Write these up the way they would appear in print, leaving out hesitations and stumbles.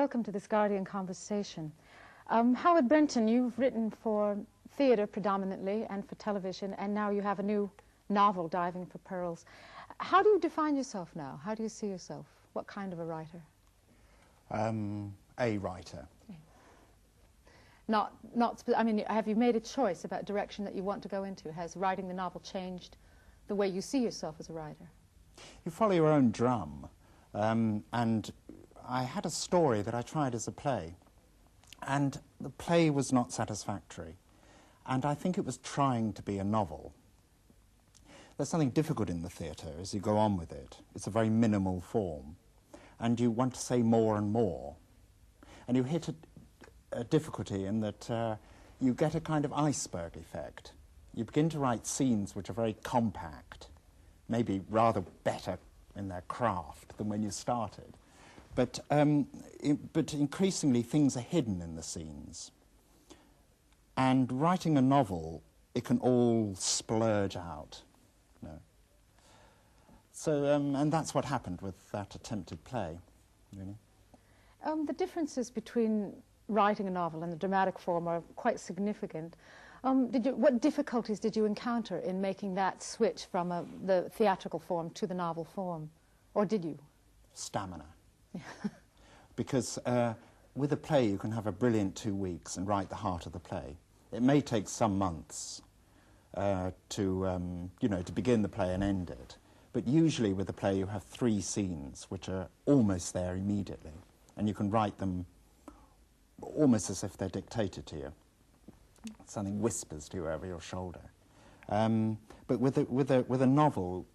welcome to this Guardian Conversation. Howard Brenton, you've written for theatre predominantly and for television, and now you have a new novel, Diving for Pearls. How do you define yourself now? How do you see yourself? What kind of a writer? A writer. I mean, have you made a choice about direction that you want to go into? Has writing the novel changed the way you see yourself as a writer? You follow your own drum, and I had a story that I tried as a play, and the play was not satisfactory, and I think it was trying to be a novel. There's something difficult in the theatre as you go on with it. It's a very minimal form, and you want to say more and more, and you hit a difficulty in that you get a kind of iceberg effect. You begin to write scenes which are very compact, maybe rather better in their craft than when you started. But increasingly things are hidden in the scenes. And writing a novel, it can all splurge out. You know. So, and that's what happened with that attempted play, really. The differences between writing a novel and the dramatic form are quite significant. What difficulties did you encounter in making that switch from the theatrical form to the novel form? Or did you? Stamina. Because with a play you can have a brilliant 2 weeks and write the heart of the play. It may take some months to begin the play and end it. But usually with a play you have 3 scenes which are almost there immediately. And you can write them almost as if they're dictated to you. Something whispers to you over your shoulder. But with a novel,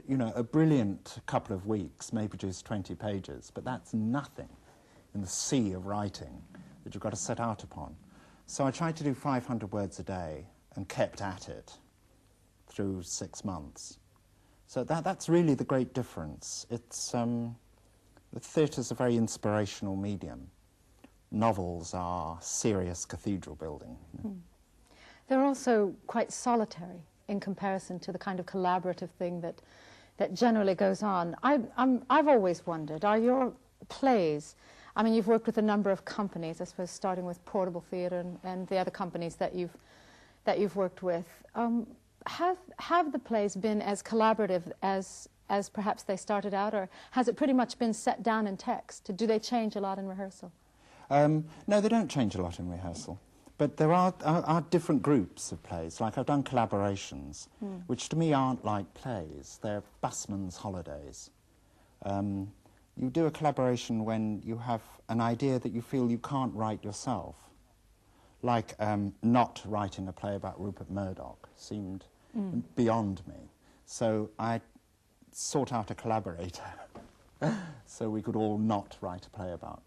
a brilliant couple of weeks may produce 20 pages, but that's nothing in the sea of writing that you've got to set out upon. So I tried to do 500 words a day and kept at it through 6 months. So that's really the great difference. It's the theatre's a very inspirational medium. Novels are serious cathedral building. They're also quite solitary in comparison to the kind of collaborative thing that generally goes on. I've always wondered, are your plays, I mean, you've worked with a number of companies, I suppose, starting with Portable Theatre and the other companies that you've worked with. Have the plays been as collaborative as perhaps they started out, or has it pretty much been set down in text? Do they change a lot in rehearsal? No, they don't change a lot in rehearsal. But there are different groups of plays. Like I've done collaborations, which to me aren't like plays. They're busman's holidays. You do a collaboration when you have an idea that you feel you can't write yourself. Like not writing a play about Rupert Murdoch seemed beyond me. So I sought out a collaborator so we could all not write a play about.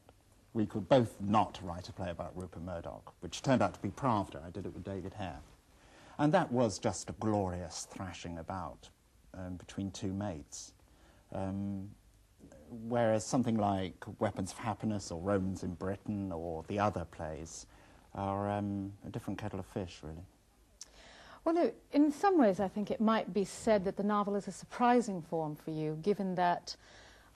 We could both not write a play about Rupert Murdoch, which turned out to be Pravda. I did it with David Hare. And that was just a glorious thrashing about between 2 mates. Whereas something like Weapons of Happiness or Romans in Britain or the other plays are a different kettle of fish, really. Well, no, in some ways I think it might be said that the novel is a surprising form for you, given that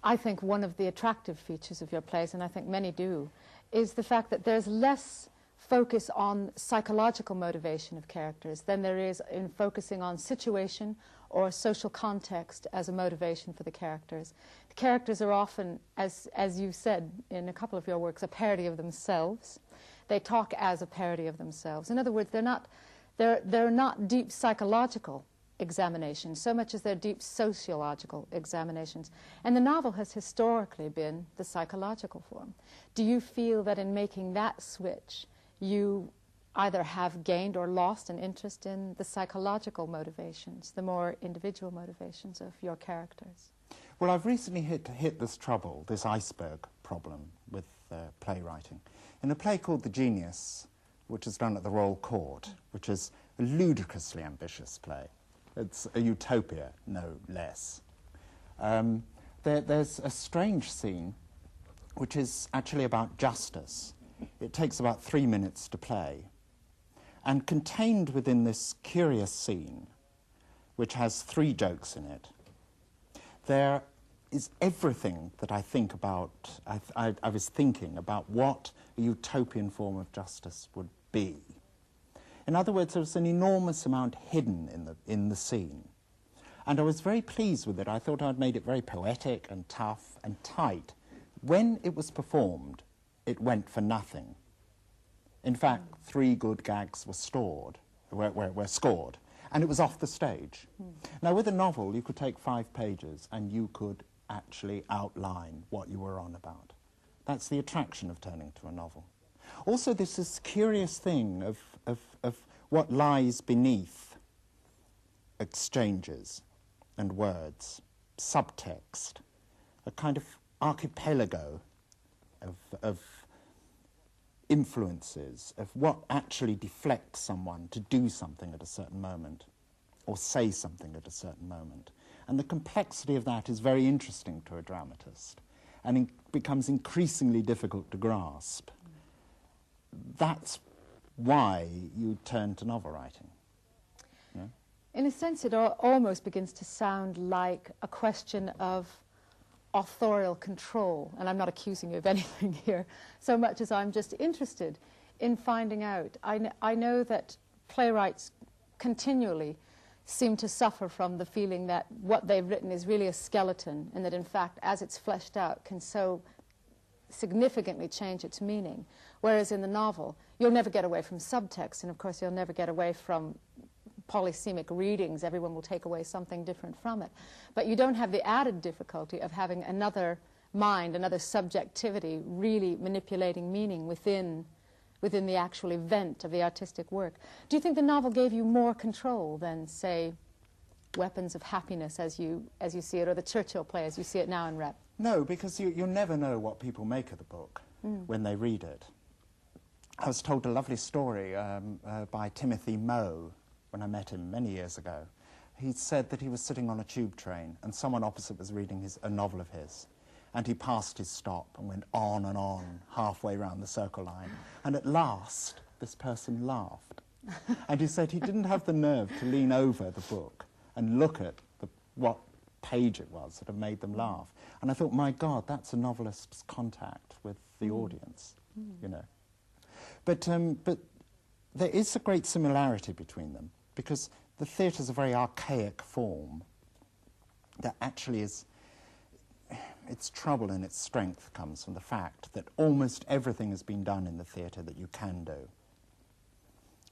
I think one of the attractive features of your plays, and I think many do, is the fact that there's less focus on psychological motivation of characters than there is in focusing on situation or social context as a motivation for the characters. The characters are often, as you said in a couple of your works, a parody of themselves. They talk as a parody of themselves. In other words, they're not deep psychological examinations so much as they're deep sociological examinations. And the novel has historically been the psychological form. Do you feel that in making that switch, you either have gained or lost an interest in the psychological motivations, the more individual motivations of your characters? Well, I've recently hit this trouble, this iceberg problem with playwriting, in a play called The Genius, which is done at the Royal Court, which is a ludicrously ambitious play. It's a utopia, no less. There's a strange scene which is actually about justice. It takes about 3 minutes to play. And contained within this curious scene, which has 3 jokes in it, there is everything that I think about. I was thinking about what a utopian form of justice would be. In other words, there was an enormous amount hidden in the scene. And I was very pleased with it. I thought I'd made it very poetic and tough and tight. When it was performed, it went for nothing. In fact, 3 good gags were scored, and it was off the stage. Now, with a novel, you could take 5 pages and you could actually outline what you were on about. That's the attraction of turning to a novel. Also, there's this curious thing of what lies beneath exchanges and words, subtext, a kind of archipelago of influences, of what actually deflects someone to do something at a certain moment or say something at a certain moment. And the complexity of that is very interesting to a dramatist and becomes increasingly difficult to grasp. That's why you turn to novel writing. Yeah? In a sense, it almost begins to sound like a question of authorial control, and I'm not accusing you of anything here, so much as I'm just interested in finding out. I know that playwrights continually seem to suffer from the feeling that what they've written is really a skeleton, and that in fact, as it's fleshed out, can so significantly change its meaning. Whereas in the novel, you'll never get away from subtext, and of course you'll never get away from polysemic readings. Everyone will take away something different from it. But you don't have the added difficulty of having another mind, another subjectivity, really manipulating meaning within the actual event of the artistic work. Do you think the novel gave you more control than, say, Weapons of Happiness as you see it, or the Churchill play as you see it now in Rep? No, because you never know what people make of the book when they read it. I was told a lovely story by Timothy Moe when I met him many years ago. He said that he was sitting on a tube train and someone opposite was reading a novel of his. And he passed his stop and went on, halfway round the Circle Line. And at last, this person laughed. And he said he didn't have the nerve to lean over the book and look at what page it was that had made them laugh. And I thought, my God, that's a novelist's contact with the audience, you know. But there is a great similarity between them, because the theatre's a very archaic form that actually is... Its trouble and its strength comes from the fact that almost everything has been done in the theatre that you can do.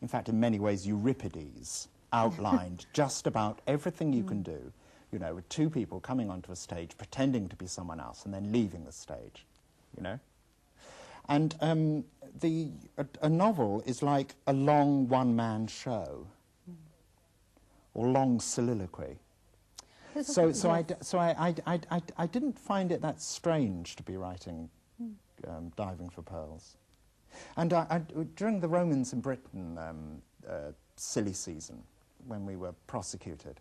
In fact, in many ways, Euripides outlined just about everything you can do, you know, with 2 people coming onto a stage, pretending to be someone else, and then leaving the stage, you know? And a novel is like a long one-man show, or long soliloquy. So I didn't find it that strange to be writing Diving for Pearls. And during the Romans in Britain silly season, when we were prosecuted,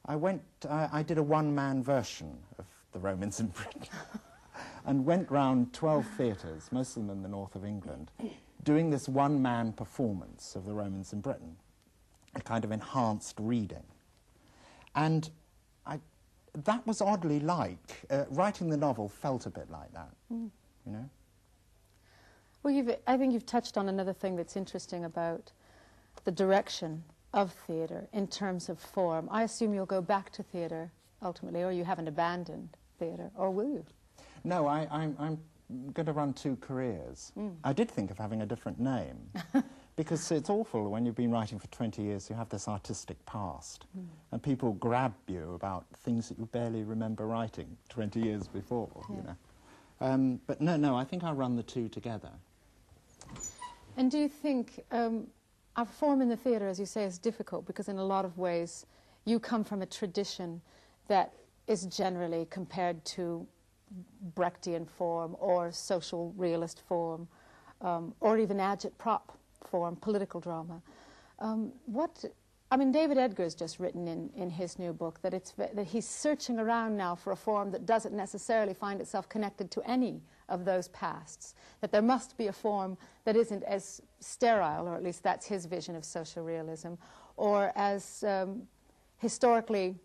I did a one-man version of the Romans in Britain and went round 12 theatres, most of them in the north of England, doing this one-man performance of the Romans in Britain, a kind of enhanced reading. And that was oddly like, writing the novel felt a bit like that, you know? Well, I think you've touched on another thing that's interesting about the direction of theatre in terms of form. I assume you'll go back to theatre ultimately, or you haven't abandoned theatre, or will you? No, I'm going to run 2 careers. I did think of having a different name. Because it's awful when you've been writing for 20 years, you have this artistic past, and people grab you about things that you barely remember writing 20 years before, you know. But no, I think I'll run the 2 together. And do you think our form in the theatre, as you say, is difficult because in a lot of ways you come from a tradition that is generally compared to Brechtian form or social realist form or even agitprop form, political drama. I mean, David Edgar's just written in his new book that he's searching around now for a form that doesn't necessarily find itself connected to any of those pasts, that there must be a form that isn't as sterile, or at least that's his vision of social realism, or as historically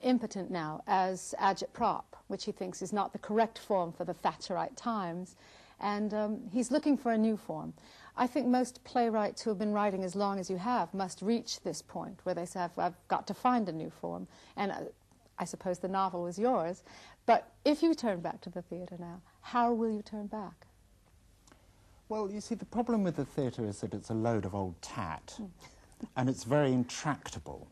impotent now as agitprop, which he thinks is not the correct form for the Thatcherite times, and he's looking for a new form. I think most playwrights who have been writing as long as you have must reach this point where they say, I've got to find a new form, and I suppose the novel was yours. But if you turn back to the theatre now, how will you turn back? Well, you see, the problem with the theatre is that it's a load of old tat, and it's very intractable.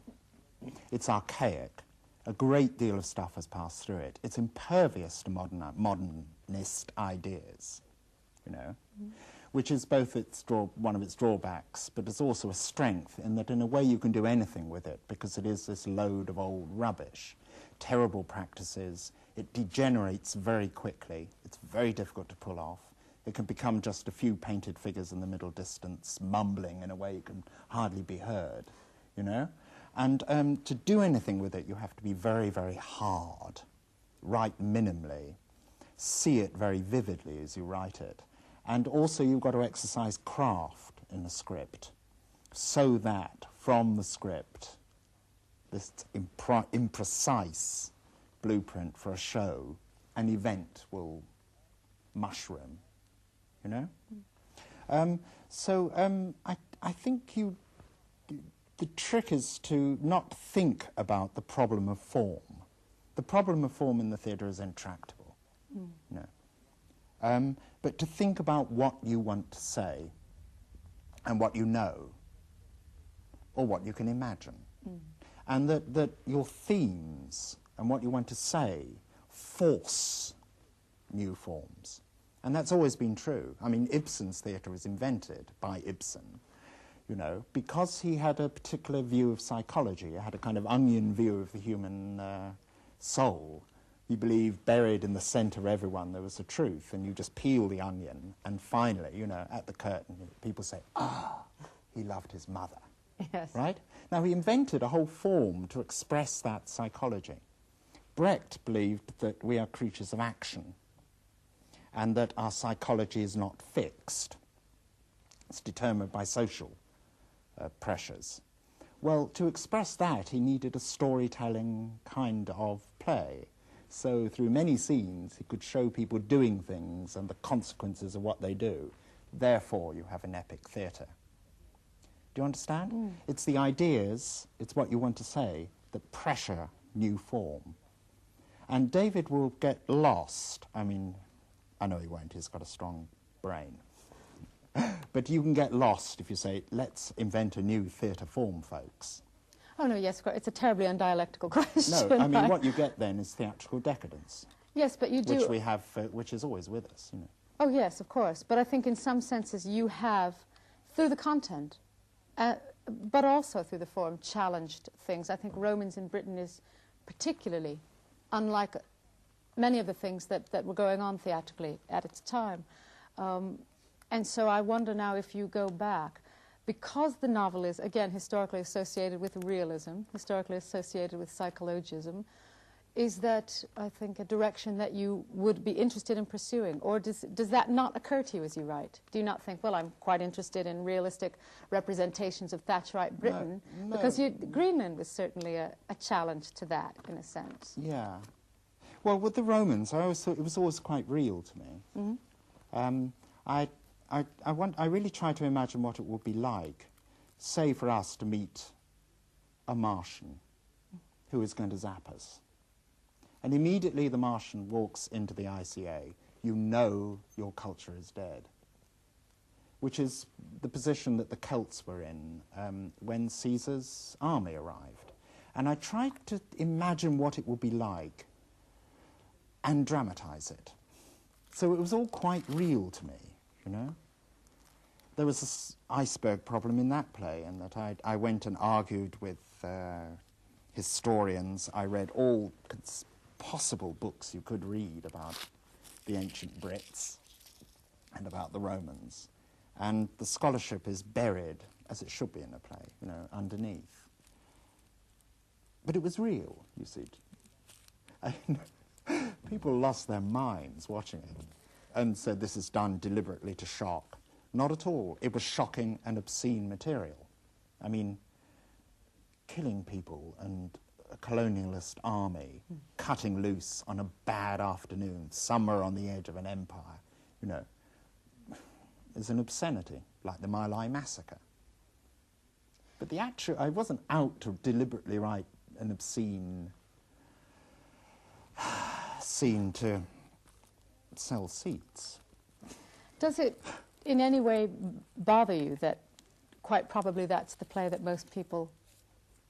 It's archaic. A great deal of stuff has passed through it. It's impervious to modernist ideas, you know, which is both one of its drawbacks, but it's also a strength in that in a way you can do anything with it because it is this load of old rubbish. Terrible practices. It degenerates very quickly. It's very difficult to pull off. It can become just a few painted figures in the middle distance, mumbling in a way you can hardly be heard, you know? And to do anything with it, you have to be very, very hard, write minimally, see it very vividly as you write it. And also you've got to exercise craft in the script so that from the script, this imprecise blueprint for a show, an event will mushroom, you know? I think the trick is to not think about the problem of form. The problem of form in the theatre is intractable, you know? But to think about what you want to say and what you know, or what you can imagine. And that your themes and what you want to say force new forms. And that's always been true. I mean, Ibsen's theatre was invented by Ibsen, you know, because he had a particular view of psychology. He had a kind of onion view of the human soul. He believed buried in the centre of everyone there was a truth, and you just peel the onion, and finally, you know, at the curtain, people say, he loved his mother. Yes. Right? Now, he invented a whole form to express that psychology. Brecht believed that we are creatures of action and that our psychology is not fixed. It's determined by social pressures. Well, to express that, he needed a storytelling kind of play. So through many scenes, he could show people doing things and the consequences of what they do. Therefore, you have an epic theatre. Do you understand? It's the ideas, it's what you want to say, that pressure new form. And David will get lost. I mean, I know he won't, he's got a strong brain. But you can get lost if you say, let's invent a new theatre form, folks. Oh, no, yes, it's a terribly undialectical question. No, I mean, what you get then is theatrical decadence. Yes, but you do... Which we have, which is always with us, you know. Oh, yes, of course. But I think in some senses you have, through the content, but also through the form, challenged things. I think Romans in Britain is particularly unlike many of the things that were going on theatrically at its time. And so I wonder now if you go back, because the novel is, again, historically associated with realism, historically associated with psychologism, is that, I think, a direction that you would be interested in pursuing? Or does that not occur to you as you write? Do you not think, well, I'm quite interested in realistic representations of Thatcherite Britain? No. Because Greenland was certainly a challenge to that, in a sense. Yeah. Well, with the Romans, I always thought it was always quite real to me. I really try to imagine what it would be like, say, for us to meet a Martian who is going to zap us. And immediately the Martian walks into the ICA, you know your culture is dead, which is the position that the Celts were in when Caesar's army arrived. And I tried to imagine what it would be like and dramatise it. So it was all quite real to me, you know. There was this iceberg problem in that play, and that I went and argued with historians. I read all possible books you could read about the ancient Brits and about the Romans. And the scholarship is buried, as it should be in a play, you know, underneath. But it was real, you see. People lost their minds watching it and said this is done deliberately to shock. Not at all. It was shocking and obscene material. I mean, killing people and a colonialist army cutting loose on a bad afternoon, somewhere on the edge of an empire, you know, is an obscenity, like the My Lai massacre. But the actual, I wasn't out to deliberately write an obscene scene to sell seats. Does it in any way bother you that quite probably that's the play that most people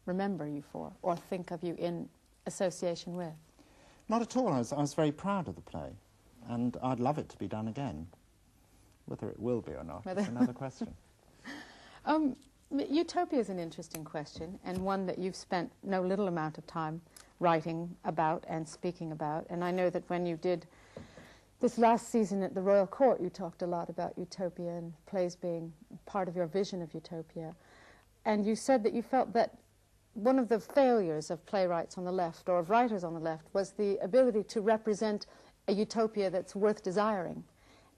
remember you for or think of you in association with? Not at all. I was very proud of the play, and I'd love it to be done again. Whether it will be or not is another question. Utopia is an interesting question, and one that you've spent no little amount of time writing about and speaking about. And I know that when you did this last season at the Royal Court, you talked a lot about utopia and plays being part of your vision of utopia. And you said that you felt that one of the failures of playwrights on the left, or of writers on the left, was the ability to represent a utopia that's worth desiring.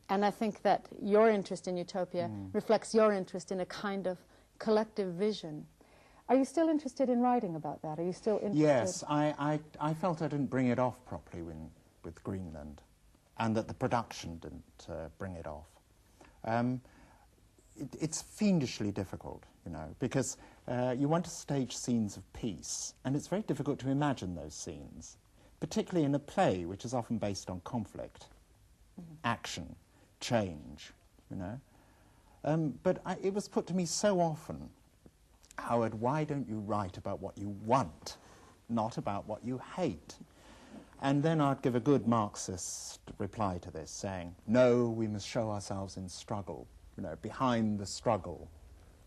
And I think that your interest in utopia reflects your interest in a kind of collective vision. Are you still interested in writing about that? Are you still interested? Yes, I felt I didn't bring it off properly with Greenland, and that the production didn't bring it off. It's fiendishly difficult, you know, because you want to stage scenes of peace, and it's very difficult to imagine those scenes, particularly in a play which is often based on conflict, action, change, you know. But it was put to me so often, Howard, why don't you write about what you want, not about what you hate? And then I'd give a good Marxist reply to this, saying, no, we must show ourselves in struggle. You know, behind the struggle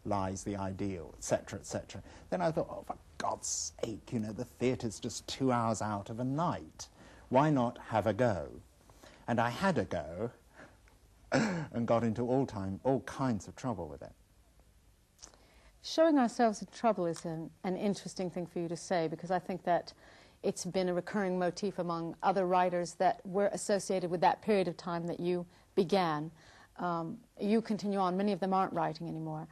lies the ideal, etc., etc. Then I thought, oh, for God's sake, you know, the theatre's just 2 hours out of a night. Why not have a go? And I had a go, and got into all kinds of trouble with it. Showing ourselves in trouble is an interesting thing for you to say, because I think that it's been a recurring motif among other writers that were associated with that period of time that you began. You continue on. Many of them aren't writing anymore.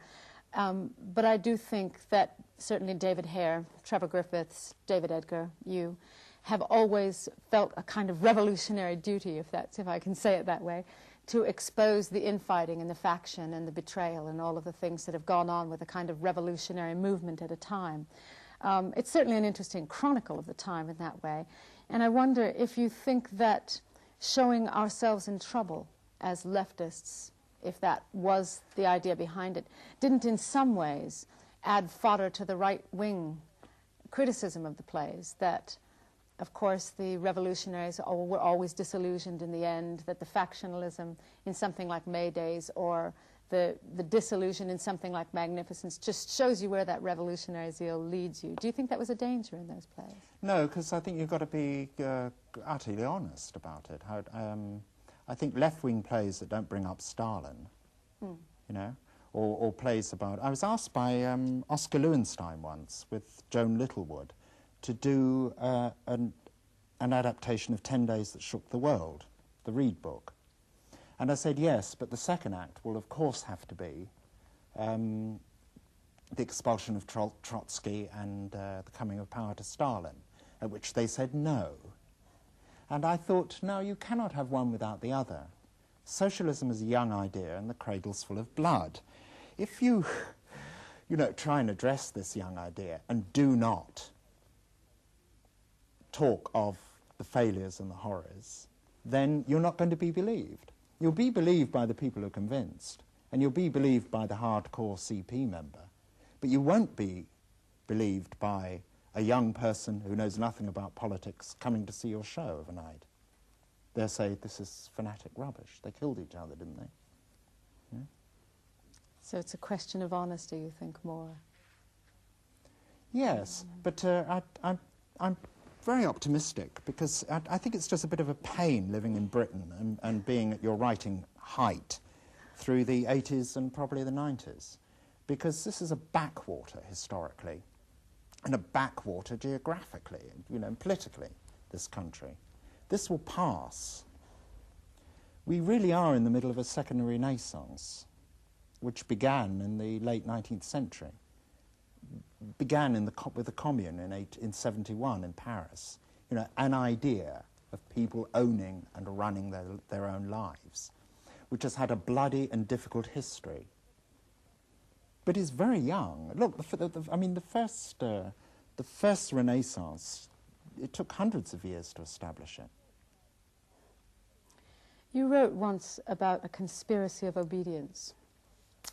But I do think that certainly David Hare, Trevor Griffiths, David Edgar, you have always felt a kind of revolutionary duty, if I can say it that way, to expose the infighting and the faction and the betrayal and all of the things that have gone on with a kind of revolutionary movement at a time. It's certainly an interesting chronicle of the time in that way. And I wonder if you think that showing ourselves in trouble as leftists, if that was the idea behind it, didn't in some ways add fodder to the right-wing criticism of the plays, that of course the revolutionaries were always disillusioned in the end, that the factionalism in something like May Days or the disillusion in something like Magnificence just shows you where that revolutionary zeal leads you. Do you think that was a danger in those plays? No, because I think you've got to be utterly honest about it. I think left-wing plays that don't bring up Stalin, you know, or plays about... I was asked by Oscar Lewinstein once with Joan Littlewood to do an adaptation of 10 Days That Shook the World, the Reed book. And I said, yes, but the second act will of course have to be the expulsion of Trotsky and the coming of power to Stalin, at which they said no. And I thought, no, you cannot have one without the other. Socialism is a young idea and the cradle's full of blood. If you, you know, try and address this young idea and do not talk of the failures and the horrors, then you're not going to be believed. You'll be believed by the people who are convinced, and you'll be believed by the hardcore CP member, but you won't be believed by a young person who knows nothing about politics coming to see your show of a night. They'll say, this is fanatic rubbish. They killed each other, didn't they? Yeah? So it's a question of honesty, you think, more? Yes, but I'm very optimistic, because I think it's just a bit of a pain living in Britain and being at your writing height through the 80s and probably the 90s, because this is a backwater historically and a backwater geographically, you know, and politically, this country. This will pass. We really are in the middle of a second Renaissance, which began in the late 19th century. began with the Commune in 71 in Paris. You know, an idea of people owning and running their own lives, which has had a bloody and difficult history, but is very young. Look, I mean, the first Renaissance, it took hundreds of years to establish it. You wrote once about a conspiracy of obedience,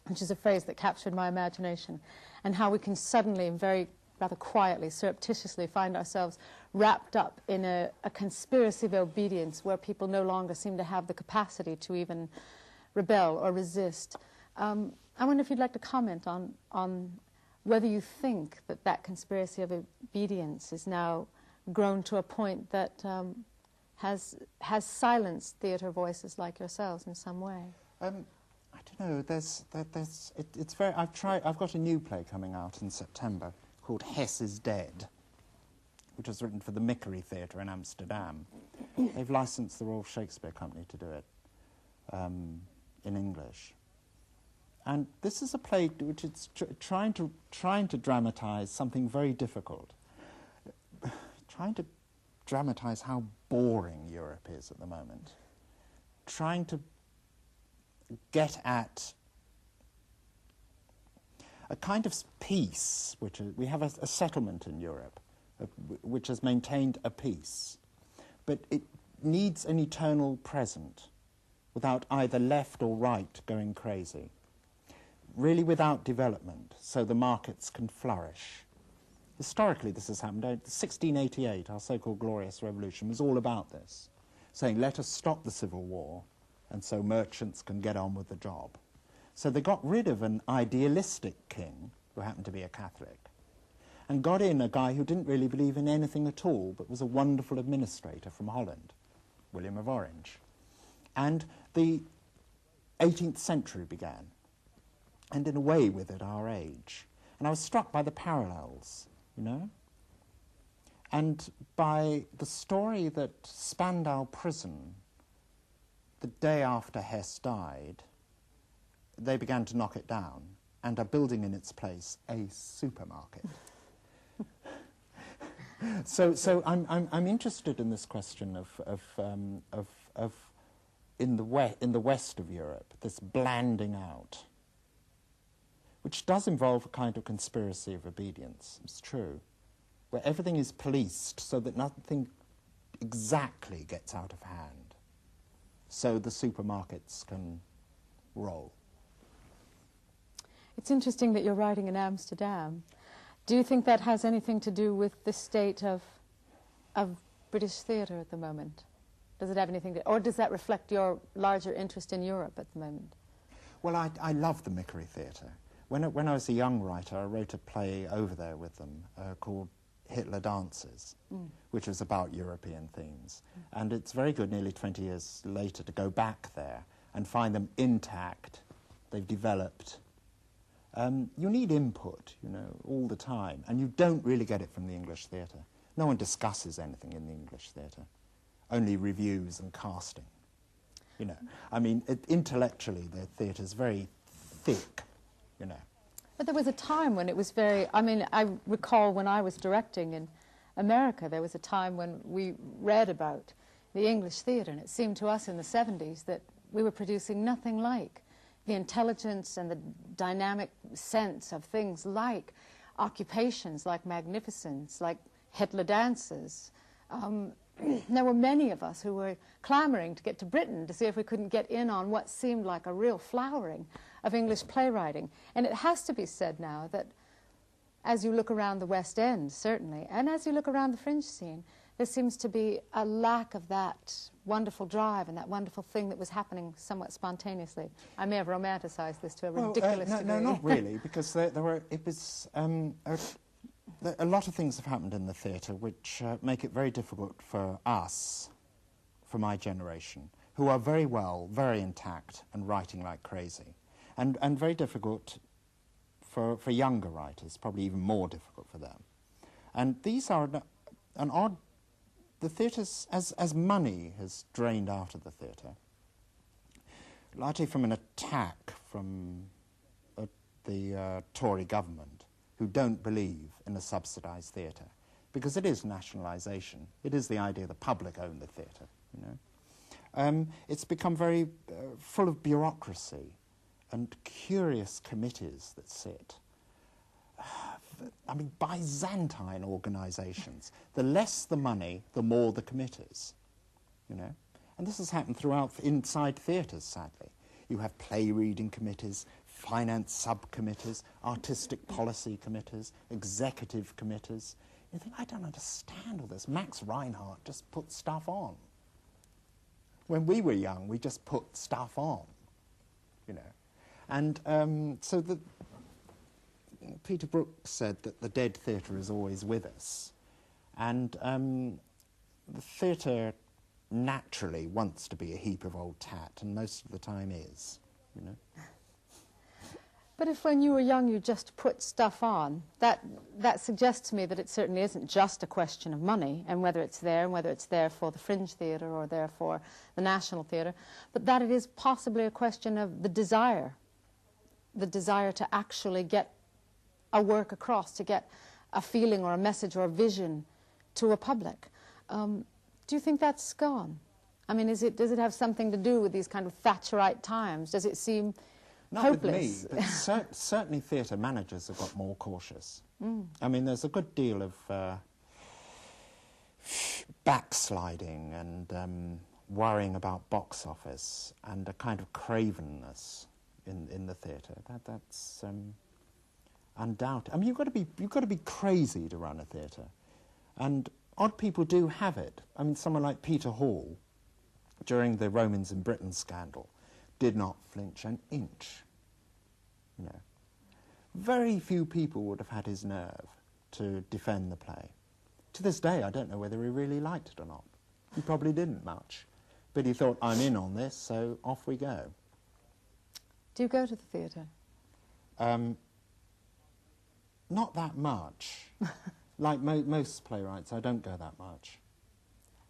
which is a phrase that captured my imagination, and how we can suddenly and very rather quietly, surreptitiously find ourselves wrapped up in a conspiracy of obedience where people no longer seem to have the capacity to even rebel or resist. I wonder if you'd like to comment on whether you think that conspiracy of obedience is now grown to a point that has silenced theatre voices like yourselves in some way. I don't know. It's very. I've got a new play coming out in September called Hess is Dead, which was written for the Mickery Theatre in Amsterdam. They've licensed the Royal Shakespeare Company to do it in English. And this is a play which is trying to dramatise something very difficult. Trying to dramatise how boring Europe is at the moment. Trying to get at a kind of peace, we have a settlement in Europe, which has maintained a peace, but it needs an eternal present without either left or right going crazy. Really without development, so the markets can flourish. Historically, this has happened. 1688, our so-called Glorious Revolution, was all about this, saying, let us stop the Civil War, and so merchants can get on with the job. So they got rid of an idealistic king, who happened to be a Catholic, and got in a guy who didn't really believe in anything at all, but was a wonderful administrator from Holland, William of Orange. And the 18th century began, and in a way with it, our age. And I was struck by the parallels, you know, and by the story that Spandau Prison, the day after Hess died, they began to knock it down and are building in its place a supermarket. So I'm interested in this question of in the west of Europe, this blanding out, which does involve a kind of conspiracy of obedience. It's true, where everything is policed so that nothing exactly gets out of hand, so the supermarkets can roll. It's interesting that you're writing in Amsterdam. Do you think that has anything to do with the state of British theatre at the moment? Does it have anything to, or does that reflect your larger interest in Europe at the moment? Well, I love the Mickery Theatre. When I was a young writer, I wrote a play over there with them called Hitler Dances, which was about European themes. And it's very good nearly 20 years later to go back there and find them intact. They've developed. You need input, you know, all the time, and you don't really get it from the English theatre. No one discusses anything in the English theatre, only reviews and casting, you know. I mean, intellectually, the theatre's very thick, you know. But there was a time when it was very, I mean, I recall when I was directing in America, there was a time when we read about the English theatre, and it seemed to us in the 70s that we were producing nothing like the intelligence and the dynamic sense of things like occupations, like magnificence, like Hitler dances. There were many of us who were clamoring to get to Britain to see if we couldn't get in on what seemed like a real flowering of English playwriting. And it has to be said now that as you look around the West End, certainly, and as you look around the fringe scene, there seems to be a lack of that wonderful drive and that wonderful thing that was happening somewhat spontaneously. I may have romanticized this to a ridiculous degree. No, not really, because a lot of things have happened in the theatre which make it very difficult for us, for my generation, who are very well, very intact and writing like crazy, and very difficult for younger writers, probably even more difficult for them. And these are an odd... The theatre's, as money has drained out of the theatre, largely from an attack from the Tory government, who don't believe in a subsidised theatre, because it is nationalisation. It is the idea the public own the theatre, you know. It's become very full of bureaucracy and curious committees that sit. I mean, Byzantine organisations. The less the money, the more the committees, you know. And this has happened throughout, inside theatres, sadly. You have play reading committees, finance subcommittees, artistic policy committees, executive committees. You think, I don't understand all this. Max Reinhardt just put stuff on. When we were young, we just put stuff on, you know. And so Peter Brook said that the dead theatre is always with us. And the theatre naturally wants to be a heap of old tat, and most of the time is, you know. But if when you were young you just put stuff on, that suggests to me that it certainly isn't just a question of money and whether it's there for the Fringe Theatre or there for the National Theatre, but that it is possibly a question of the desire to actually get a work across, to get a feeling or a message or a vision to a public. Do you think that's gone? I mean, does it have something to do with these kind of Thatcherite times? Does it seem hopeless? Not with me, but certainly theatre managers have got more cautious. I mean, there's a good deal of backsliding and worrying about box office and a kind of cravenness in the theatre. That's undoubted. I mean, you've got to be crazy to run a theatre, and odd people do have it. I mean, someone like Peter Hall, during the Romans in Britain scandal, did not flinch an inch. You know, very few people would have had his nerve to defend the play. To this day, I don't know whether he really liked it or not. He probably didn't much, but he thought, I'm in on this, so off we go. Do you go to the theatre? Not that much. Like most playwrights, I don't go that much.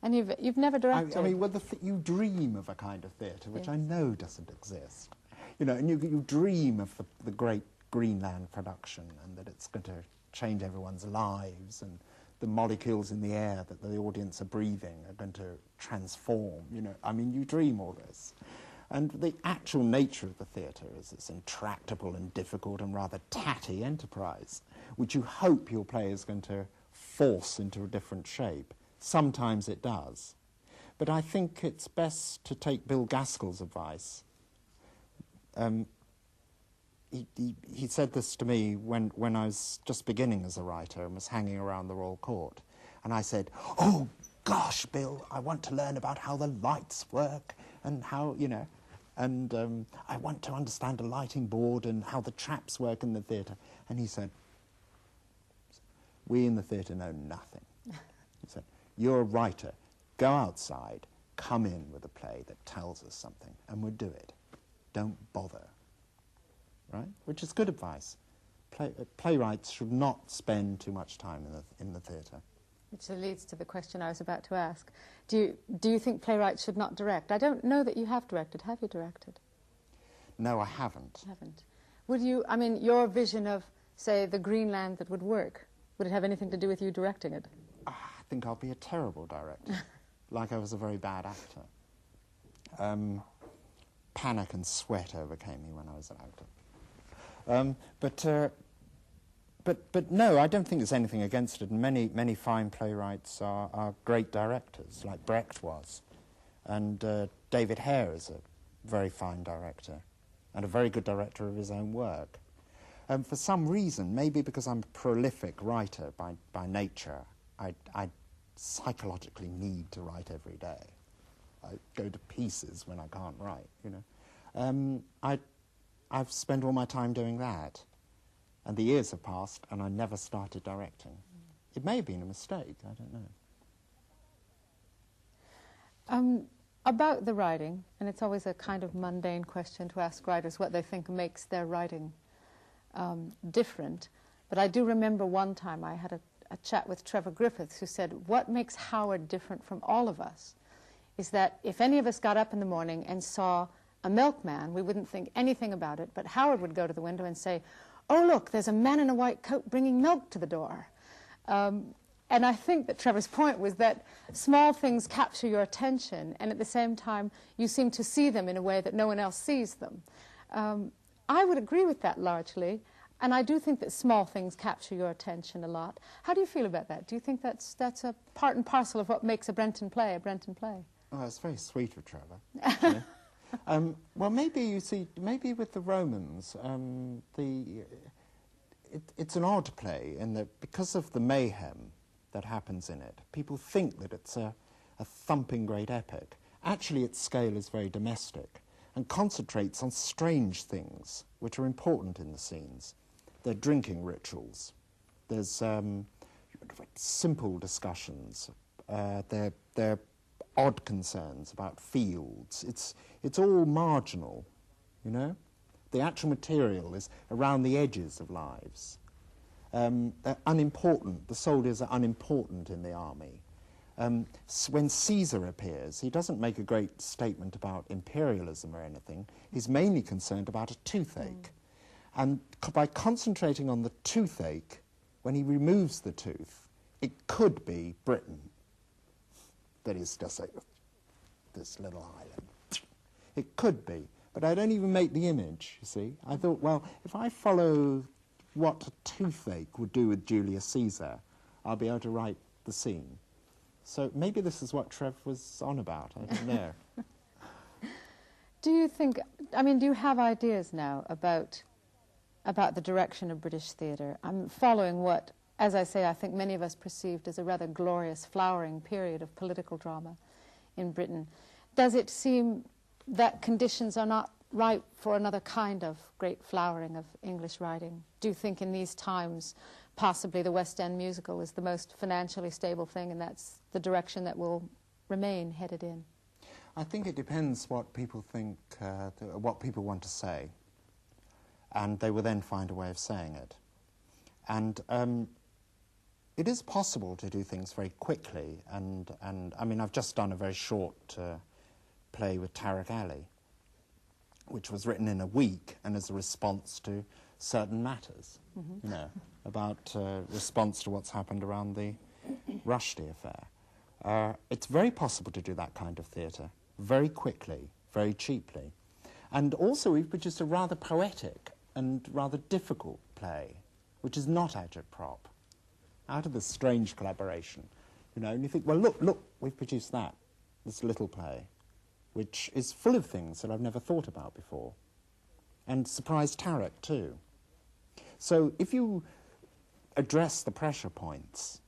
And you've never directed? I mean, well, you dream of a kind of theatre which I know doesn't exist. You know, and you dream of the great Greenland production and that it's going to change everyone's lives and the molecules in the air that the audience are breathing are going to transform, you know. I mean, you dream all this. And the actual nature of the theatre is this intractable and difficult and rather tatty enterprise, which you hope your play is going to force into a different shape. Sometimes it does. But I think it's best to take Bill Gaskell's advice. He said this to me when I was just beginning as a writer and was hanging around the Royal Court. And I said, oh, gosh, Bill, I want to learn about how the lights work and how, you know, and I want to understand a lighting board and how the traps work in the theatre. And he said, we in the theatre know nothing. He said, you're a writer. Go outside, come in with a play that tells us something, and we'll do it. Don't bother. Right? Which is good advice. Playwrights should not spend too much time in the theatre. Which leads to the question I was about to ask. Do you think playwrights should not direct? I don't know that you have directed. Have you directed? No, I haven't. You haven't. Would you, I mean, your vision of, say, the Greenland that would work, would it have anything to do with you directing it? I think I'll be a terrible director, like I was a very bad actor. Panic and sweat overcame me when I was an actor. But no, I don't think there's anything against it. And many fine playwrights are great directors, like Brecht was. And David Hare is a very fine director and a very good director of his own work. For some reason, maybe because I'm a prolific writer by nature, I psychologically need to write every day. I go to pieces when I can't write, you know. I've spent all my time doing that. And the years have passed, and I never started directing. It may have been a mistake, I don't know. About the writing, and it's always a kind of mundane question to ask writers what they think makes their writing different. But I do remember one time I had a chat with Trevor Griffiths, who said, what makes Howard different from all of us is that if any of us got up in the morning and saw a milkman, we wouldn't think anything about it, but Howard would go to the window and say, oh, look, there's a man in a white coat bringing milk to the door. And I think that Trevor's point was that small things capture your attention, and at the same time, you seem to see them in a way that no one else sees them. I would agree with that largely, and I do think that small things capture your attention a lot. How do you feel about that? Do you think that's a part and parcel of what makes a Brenton play a Brenton play? Oh, it's very sweet of Trevor, actually. Well, maybe, you see, maybe with the Romans, it's an odd play in that because of the mayhem that happens in it, people think that it's a thumping great epic. Actually, its scale is very domestic and concentrates on strange things which are important in the scenes. They're drinking rituals. There's simple discussions. They're odd concerns about fields. It's all marginal, you know? The actual material is around the edges of lives. They're unimportant. The soldiers are unimportant in the army. When Caesar appears, he doesn't make a great statement about imperialism or anything. He's mainly concerned about a toothache. And by concentrating on the toothache, when he removes the tooth, it could be Britain. That is just like this little island. It could be. But I don't even make the image, you see. I thought, well, if I follow what a toothache would do with Julius Caesar, I'll be able to write the scene. So maybe this is what Trev was on about. I don't know. Do you think, I mean, do you have ideas now about the direction of British theatre? I'm following what, as I say, I think many of us perceived as a rather glorious, flowering period of political drama in Britain. Does it seem that conditions are not ripe for another kind of great flowering of English writing? Do you think in these times possibly the West End musical is the most financially stable thing, and that's the direction that will remain headed in? I think it depends what people think, what people want to say, and they will then find a way of saying it. And it is possible to do things very quickly, and I mean, I've just done a very short play with Tariq Ali, which was written in a week and as a response to certain matters, you know, about response to what's happened around the Rushdie affair. It's very possible to do that kind of theatre very quickly, very cheaply. And also we've produced a rather poetic and rather difficult play, which is not agitprop, out of this strange collaboration, you know, and you think, well, look, we've produced that, this little play, which is full of things that I've never thought about before, and surprised Tariq too. So if you address the pressure points,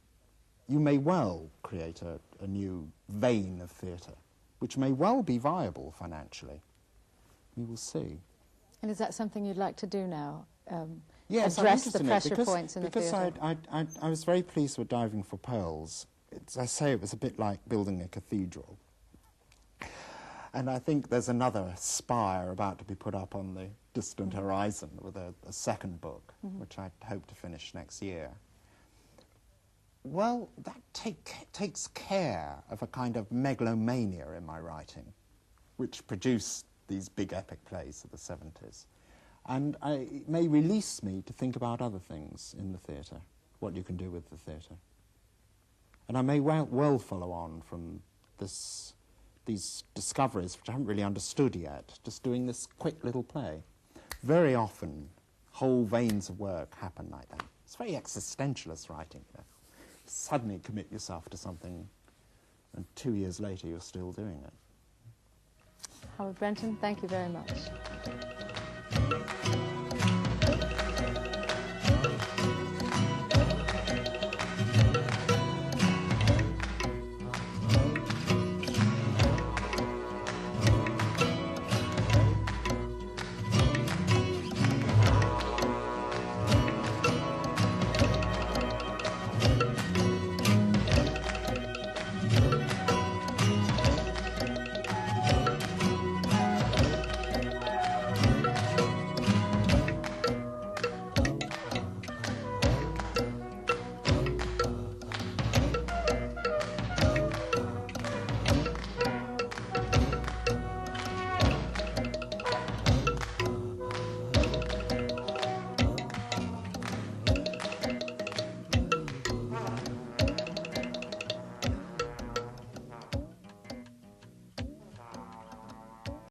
you may well create a new vein of theatre, which may well be viable financially. We will see. And is that something you'd like to do now? Yes, address the pressure points in the theatre? Because I was very pleased with Diving for Pearls. As I say, it was a bit like building a cathedral. And I think there's another spire about to be put up on the distant horizon with a second book, which I hope to finish next year. Well, that takes care of a kind of megalomania in my writing, which produced these big epic plays of the 70s. And it may release me to think about other things in the theatre, what you can do with the theatre. And I may well follow on from these discoveries, which I haven't really understood yet, just doing this quick little play. Very often, whole veins of work happen like that. It's very existentialist writing. You know? Suddenly commit yourself to something, and 2 years later you're still doing it. Howard Brenton, thank you very much.